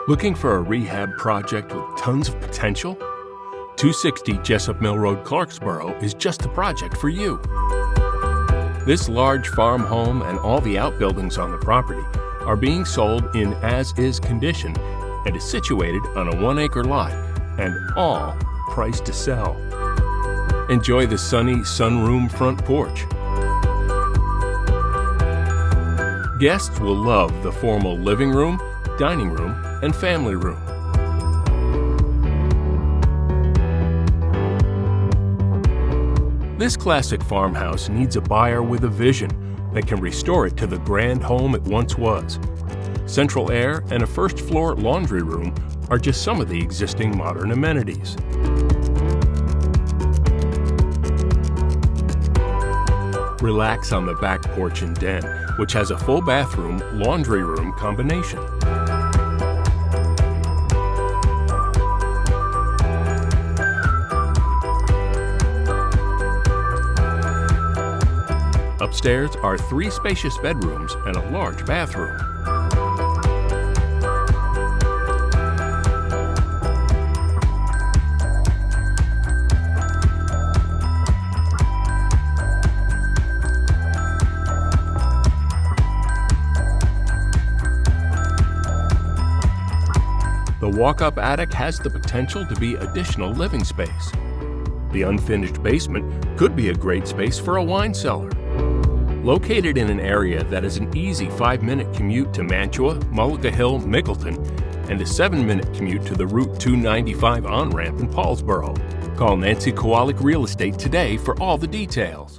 Looking for a rehab project with tons of potential? 260 Jessup Mill Road, Clarksboro is just the project for you. This large farm home and all the outbuildings on the property are being sold in as-is condition and is situated on a 1-acre lot and all priced to sell. Enjoy the sunny sunroom front porch. Guests will love the formal living room, dining room, and family room. This classic farmhouse needs a buyer with a vision that can restore it to the grand home it once was. Central air and a first-floor laundry room are just some of the existing modern amenities. Relax on the back porch and den, which has a full bathroom, laundry room combination. Upstairs are 3 spacious bedrooms and a large bathroom. The walk-up attic has the potential to be additional living space. The unfinished basement could be a great space for a wine cellar. Located in an area that is an easy 5-minute commute to Mantua, Mullica Hill, Mickleton, and a 7-minute commute to the Route 295 on-ramp in Paulsboro. Call Nancy Kowalik Real Estate today for all the details.